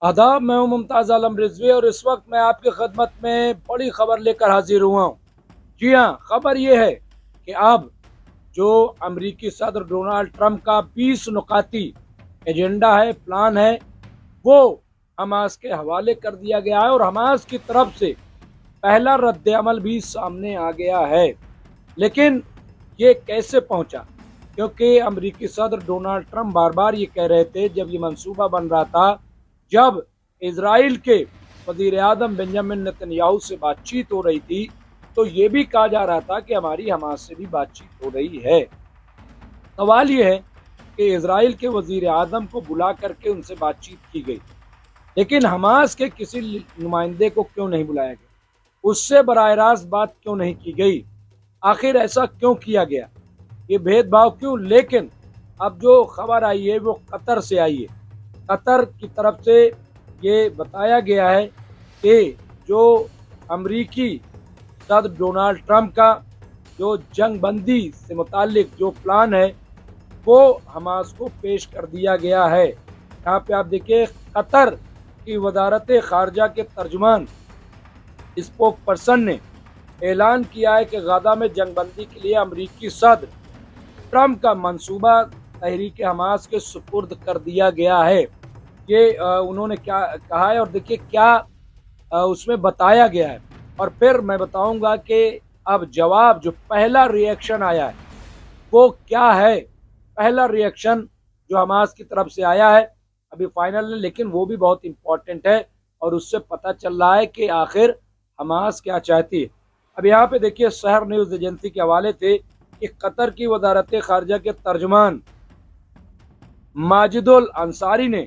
आदाब, मैं हूं मुमताज़ आलम रिजवी और इस वक्त मैं आपकी खदमत में बड़ी खबर लेकर हाजिर हुआ हूँ। जी हाँ, खबर ये है कि अब जो अमरीकी सदर डोनाल्ड ट्रंप का 20 नुकाती एजेंडा है, प्लान है, वो हमास के हवाले कर दिया गया है और हमास की तरफ से पहला रद्द-ए-अमल भी सामने आ गया है। लेकिन ये कैसे पहुंचा? क्योंकि अमरीकी सदर डोनाल्ड ट्रंप बार बार ये कह रहे थे, जब ये मंसूबा बन रहा था, जब इसराइल के वजीर आजम बेंजामिन नेतन्याहू से बातचीत हो रही थी, तो ये भी कहा जा रहा था कि हमारी हमास से भी बातचीत हो रही है। सवाल ये है कि इसराइल के वजीर आजम को बुला करके उनसे बातचीत की गई, लेकिन हमास के किसी नुमाइंदे को क्यों नहीं बुलाया गया? उससे बराह रास्त बात क्यों नहीं की गई? आखिर ऐसा क्यों किया गया? ये भेदभाव क्यों? लेकिन अब जो खबर आई है वो कतर से आई है। कतर की तरफ से ये बताया गया है कि जो अमरीकी सदर डोनाल्ड ट्रंप का जो जंगबंदी से मुतालिक जो प्लान है वो हमास को पेश कर दिया गया है। यहाँ पे आप देखिए, कतर की वजारत खारजा के तर्जुमान स्पोक पर्सन ने ऐलान किया है कि गाजा में जंगबंदी के लिए अमरीकी सदर ट्रंप का मंसूबा तहरीक हमास के सुपुर्द कर दिया गया है। ये उन्होंने क्या कहा है और देखिए क्या उसमें बताया गया है, और फिर मैं बताऊंगा कि अब जवाब जो पहला रिएक्शन आया है वो क्या है। पहला रिएक्शन जो हमास की तरफ से आया है, अभी फाइनल है लेकिन वो भी बहुत इंपॉर्टेंट है और उससे पता चल रहा है कि आखिर हमास क्या चाहती है। अब यहाँ पे देखिए, शहर न्यूज़ एजेंसी के हवाले से कि कतर की वजारत खारजा के तर्जमान माजिदुल अंसारी ने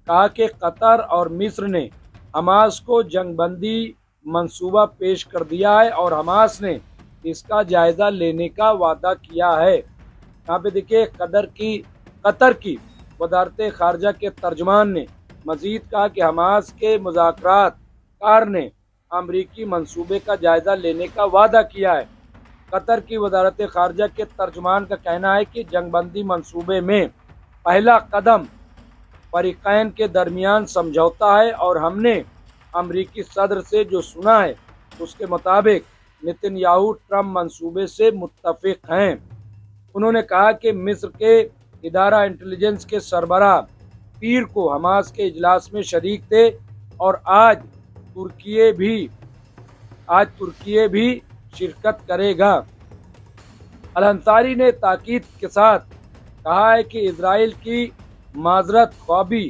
कहा कि कतर और मिस्र ने हमास को जंगबंदी मंसूबा पेश कर दिया है और हमास ने इसका जायजा लेने का वादा किया है। यहाँ पे देखिए, कतर की वजारत खारजा के तर्जमान ने मजीद कहा कि हमास के मुज़ाकरात कार ने अमरीकी मंसूबे का जायजा लेने का वादा किया है। कतर की वजारत खारजा के तर्जमान का कहना है कि जंगबंदी मंसूबे में पहला कदम फरीकैन के दरमियान समझौता है और हमने अमरीकी सदर से जो सुना है उसके मुताबिक नेतन्याहू ट्रंप मंसूबे से मुत्तफिक हैं। उन्होंने कहा कि मिस्र के इदारा इंटेलिजेंस के सरबराह पीर को हमास के इजलास में शरीक थे और आज तुर्की भी शिरकत करेगा। अल अंसारी ने ताकीद के साथ कहा है कि इसराइल की माजरत ख्वाबी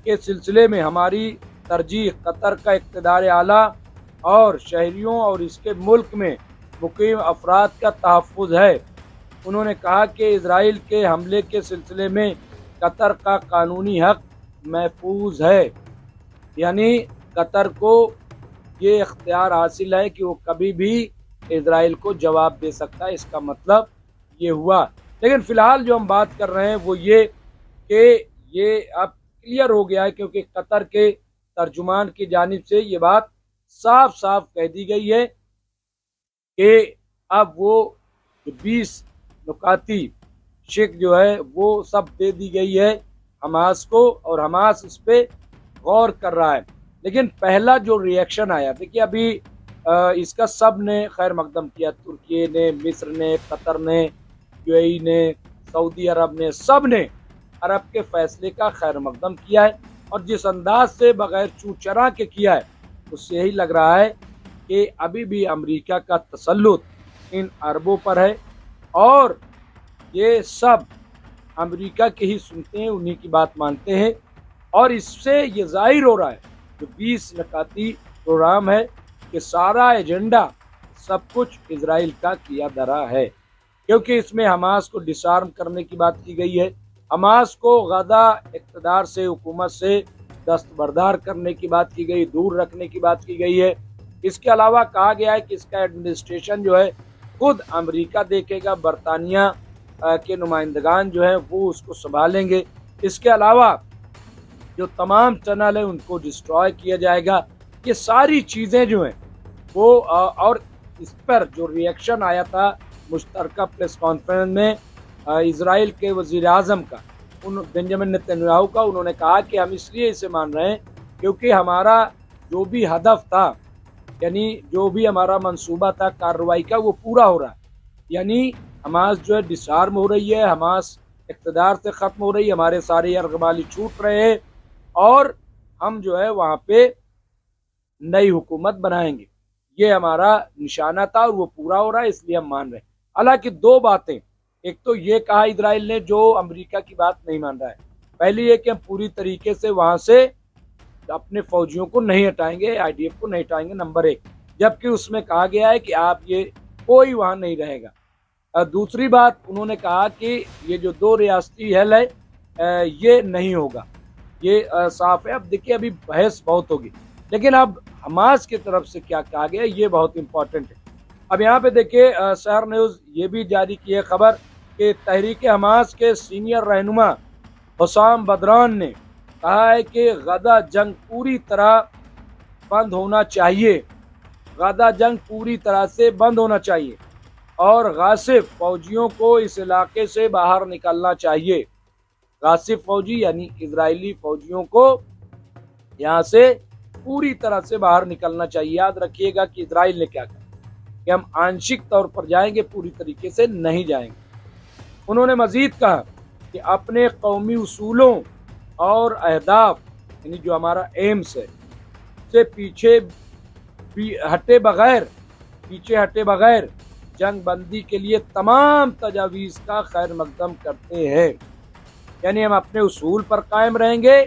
के सिलसिले में हमारी तरजीह कतर का इक़्तिदार आला और शहरियों और इसके मुल्क में मुकीम अफराद का तहफ़्फ़ुज़ है। उन्होंने कहा कि इसराइल के हमले के सिलसिले में कतर का कानूनी हक महफूज है, यानी कतर को ये इख्तियार हासिल है कि वो कभी भी इसराइल को जवाब दे सकता है। इसका मतलब ये हुआ। लेकिन फ़िलहाल जो हम बात कर रहे हैं वो ये कि ये अब क्लियर हो गया है, क्योंकि कतर के तर्जुमान की जानिब से ये बात साफ साफ कह दी गई है कि अब वो 20 नुकाती शिक जो है वो सब दे दी गई है हमास को और हमास इस पर गौर कर रहा है। लेकिन पहला जो रिएक्शन आया, देखिए अभी इसका सब ने खैर मकदम किया, तुर्की ने, मिस्र ने, कतर ने, यूएई ने, सऊदी अरब ने, सब ने अरब के फैसले का खैर मकदम किया है और जिस अंदाज से बगैर चूचरा के किया है उससे यही लग रहा है कि अभी भी अमेरिका का तसल्लुत इन अरबों पर है और ये सब अमेरिका के ही सुनते हैं, उन्हीं की बात मानते हैं। और इससे ये जाहिर हो रहा है जो 20 नकाती प्रोग्राम है कि सारा एजेंडा सब कुछ इसराइल का किया धरा है, क्योंकि इसमें हमास को डिसआर्म करने की बात की गई है, हमास को गाजा इक़्तिदार से, हुकूमत से दस्तबरदार करने की बात की गई, दूर रखने की बात की गई है। इसके अलावा कहा गया है कि इसका एडमिनिस्ट्रेशन जो है खुद अमेरिका देखेगा, बरतानिया के नुमाइंदगान जो हैं वो उसको संभालेंगे। इसके अलावा जो तमाम चैनल है उनको डिस्ट्रॉय किया जाएगा। ये सारी चीज़ें जो हैं वो और इस पर जो रिएक्शन आया था मुश्तरका प्रेस कॉन्फ्रेंस में इसराइल के वज़ीर आज़म का, बेंजामिन नेतन्याहू का, उन्होंने कहा कि हम इसलिए इसे मान रहे हैं क्योंकि हमारा जो भी हदफ था, यानी जो भी हमारा मंसूबा था कार्रवाई का, वो पूरा हो रहा है। यानी हमास जो है डिसआर्म हो रही है, हमास इक़्तिदार से ख़त्म हो रही है, हमारे सारे यरगमाली छूट रहे हैं और हम जो है वहाँ पे नई हुकूमत बनाएंगे। ये हमारा निशाना था और वो पूरा हो रहा है, इसलिए हम मान रहे हैं। हालांकि दो बातें, एक तो ये कहा इजराइल ने जो अमेरिका की बात नहीं मान रहा है। पहली ये कि हम पूरी तरीके से वहाँ से अपने फौजियों को नहीं हटाएंगे, आईडीएफ को नहीं हटाएंगे, नंबर एक। जबकि उसमें कहा गया है कि आप ये कोई वहाँ नहीं रहेगा। दूसरी बात उन्होंने कहा कि ये जो दो रियासती हल है ये नहीं होगा। ये साफ है। अब देखिए अभी बहस बहुत होगी, लेकिन अब हमास की तरफ से क्या कहा गया ये बहुत इंपॉर्टेंट है। अब यहाँ पे देखिए शहर न्यूज़ ये भी जारी की है खबर कि तहरीक हमास के सीनियर रहनुमा हुसाम बदरान ने कहा है कि गदा जंग पूरी तरह बंद होना चाहिए, गदा जंग पूरी तरह से बंद होना चाहिए और गासिब फौजियों को इस इलाके से बाहर निकलना चाहिए। गासिब फौजी यानी इजरायली फौजियों को यहाँ से पूरी तरह से बाहर निकलना चाहिए। याद रखिएगा कि इजराइल ने क्या कहा कि हम आंशिक तौर पर जाएंगे, पूरी तरीके से नहीं जाएंगे। उन्होंने मजीद कहा कि अपने कौमी उसूलों और अहदाफ यानी जो हमारा एम्स है से पीछे हटे बगैर जंग बंदी के लिए तमाम तजावीज़ का खैर मकदम करते हैं। यानी हम अपने उसूल पर कायम रहेंगे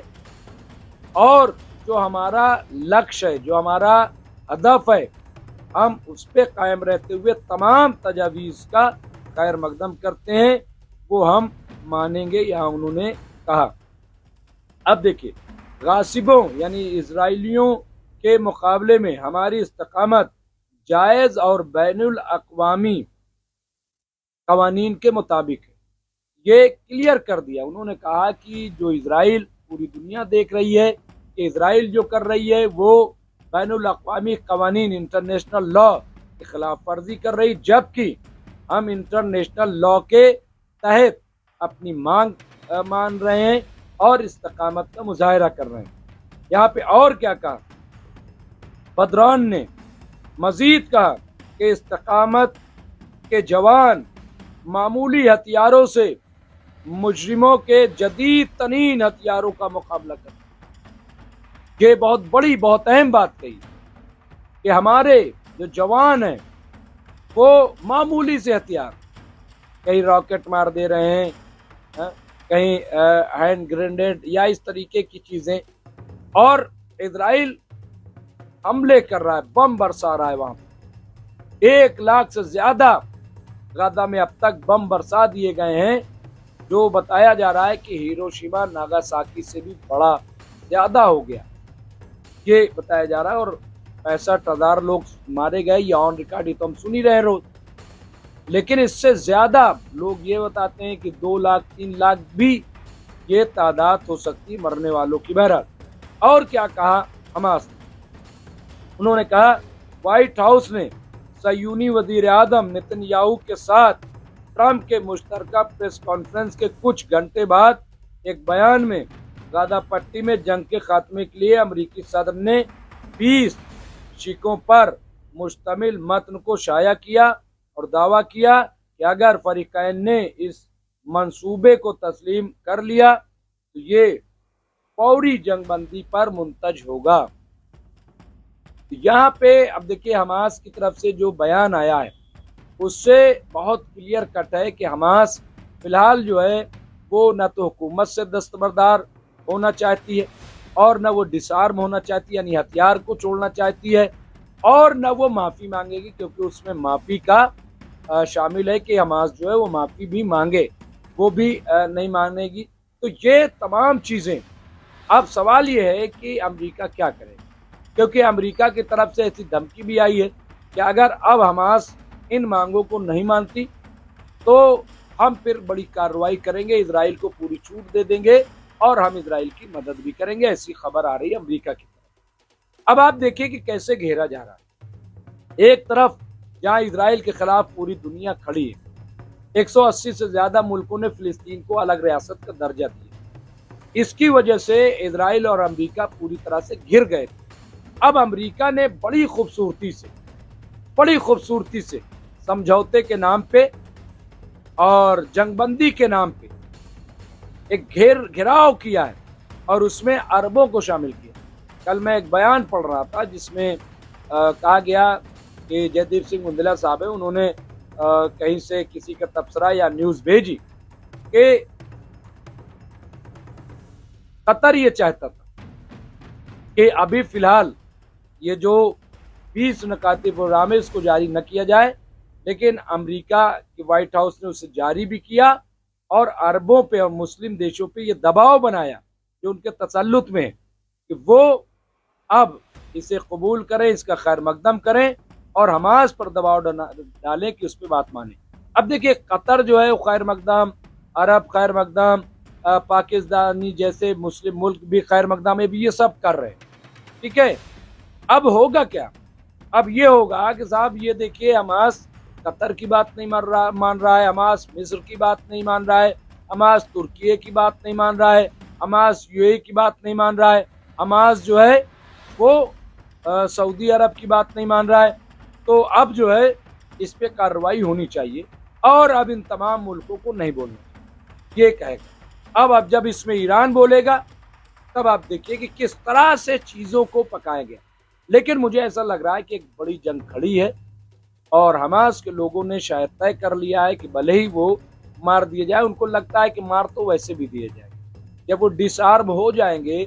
और जो हमारा लक्ष्य है, जो हमारा हदफ है, हम उस पर कायम रहते हुए तमाम तजावीज़ का खैर मकदम करते हैं, वो हम मानेंगे, यहाँ उन्होंने कहा। अब देखिए गासिबों यानी इजराइलियों के मुकाबले में हमारी इस्तकामत जायज़ और बैनुल अक़वामी कवानीन के मुताबिक है। ये क्लियर कर दिया। उन्होंने कहा कि जो इजराइल पूरी दुनिया देख रही है कि इजराइल जो कर रही है वो बैनुल अक़वामी कवानीन इंटरनेशनल लॉ की खिलाफ वर्जी कर रही, जबकि हम इंटरनेशनल लॉ के तहत अपनी मांग मान रहे हैं और इस्तकामत का मुजाहरा कर रहे हैं। यहाँ पे और क्या कहा बदरान ने, मजीद कहा कि इस्तकामत के जवान मामूली हथियारों से मुजरिमों के जदीद तरीन हथियारों का मुकाबला करते। ये बहुत बड़ी बहुत अहम बात कही कि हमारे जो जवान हैं वो मामूली से हथियार, कहीं रॉकेट मार दे रहे हैं, कहीं हैंड ग्रेनेड या इस तरीके की चीज़ें, और इजराइल हमले कर रहा है, बम बरसा रहा है। वहाँ 1 लाख से ज़्यादा गाजा में अब तक बम बरसा दिए गए हैं, जो बताया जा रहा है कि हिरोशिमा नागासाकी से भी बड़ा ज़्यादा हो गया, ये बताया जा रहा है। और 65,000 लोग मारे गए, ये ऑन रिकॉर्ड, ये तो हम सुन ही रहे हैं रोज। लेकिन इससे ज़्यादा लोग ये बताते हैं कि 2 लाख 3 लाख भी ये तादाद हो सकती है मरने वालों की। बहरहाल और क्या कहा हमास, उन्होंने कहा व्हाइट हाउस ने सयूनी वजीर आज़म नेतन्याहू के साथ ट्रंप के मुश्तरका प्रेस कॉन्फ्रेंस के कुछ घंटे बाद एक बयान में गाजा पट्टी में जंग के खात्मे के लिए अमरीकी सदर ने 20 शिकों पर मुश्तमिल मतन को शाया किया और दावा किया कि अगर फरीकैन ने इस मंसूबे को तस्लीम कर लिया तो ये फौरी जंगबंदी पर मुंतज होगा। तो यहाँ पे अब देखिए हमास की तरफ से जो बयान आया है उससे बहुत क्लियर कट है कि हमास फिलहाल जो है वो न तो हुकूमत से दस्तबरदार होना चाहती है और न वो डिसआर्म होना चाहती है, यानी हथियार को छोड़ना चाहती है, और न वो माफ़ी मांगेगी, क्योंकि उसमें माफ़ी का शामिल है कि हमास जो है वो माफ़ी भी मांगे, वो भी नहीं मानेगी। तो ये तमाम चीज़ें, अब सवाल ये है कि अमेरिका क्या करे, क्योंकि अमेरिका की तरफ से ऐसी धमकी भी आई है कि अगर अब हमास इन मांगों को नहीं मानती तो हम फिर बड़ी कार्रवाई करेंगे, इजराइल को पूरी छूट दे देंगे और हम इजराइल की मदद भी करेंगे। ऐसी खबर आ रही है अमेरिका की तरफ। अब आप देखिए कि कैसे घेरा जा रहा है। एक तरफ जहां इजराइल के खिलाफ पूरी दुनिया खड़ी है, 180 से ज्यादा मुल्कों ने फिलिस्तीन को अलग रियासत का दर्जा दिया। इसकी वजह से इजराइल और अमेरिका पूरी तरह से घिर गए थे। अब अमेरिका ने बड़ी खूबसूरती से समझौते के नाम पे और जंगबंदी के नाम पे एक घेराव किया है और उसमें अरबों को शामिल किया। कल मैं एक बयान पढ़ रहा था जिसमें कहा गया कि जयदीप सिंह मुंदला साहब है, उन्होंने कहीं से किसी का तबसरा या न्यूज भेजी कि कतर ये चाहता था कि अभी फिलहाल ये जो 20 नकाती प्रोग्राम है इसको जारी न किया जाए, लेकिन अमेरिका के व्हाइट हाउस ने उसे जारी भी किया और अरबों पे और मुस्लिम देशों पे ये दबाव बनाया जो उनके तसल्लुत में है कि वो अब इसे कबूल करें, इसका खैर मकदम करें और हमास पर दबाव डालें कि उस पर बात माने। अब देखिए कतर जो है खैर मकदम, अरब खैर मकदम, पाकिस्तानी जैसे मुस्लिम मुल्क भी खैर मकदम है, भी ये सब कर रहे हैं, ठीक है। अब होगा क्या? अब ये होगा कि साहब ये देखिए हमास कतर की बात नहीं मान रहा है, हमास मिस्र की बात नहीं मान रहा है, हमास तुर्की की बात नहीं मान रहा है, हमास यूएई की बात नहीं मान रहा है, हमास जो है वो सऊदी अरब की बात नहीं मान रहा है। तो अब जो है इस पे कार्रवाई होनी चाहिए और अब इन तमाम मुल्कों को नहीं बोलना चाहिए, ये कहेगा। अब जब इसमें ईरान बोलेगा तब आप देखिए कि किस तरह से चीज़ों को पकाया गया। लेकिन मुझे ऐसा लग रहा है कि एक बड़ी जंग खड़ी है और हमास के लोगों ने शायद तय कर लिया है कि भले ही वो मार दिए जाए, उनको लगता है कि मार तो वैसे भी दिए जाएंगे, जब वो डिसआर्म हो जाएंगे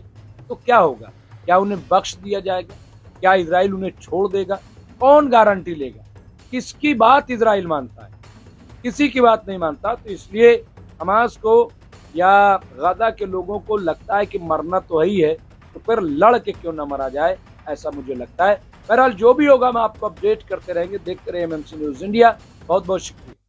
तो क्या होगा? क्या उन्हें बख्श दिया जाएगा? क्या इजराइल उन्हें छोड़ देगा? कौन गारंटी लेगा? किसकी बात इजराइल मानता है? किसी की बात नहीं मानता। तो इसलिए हमास को या गजा के लोगों को लगता है कि मरना तो ही है, तो फिर लड़ के क्यों ना मरा जाए, ऐसा मुझे लगता है। बहरहाल जो भी होगा हम आपको अपडेट करते रहेंगे। देखते रहिए एमएमसी न्यूज़ इंडिया। बहुत बहुत शुक्रिया।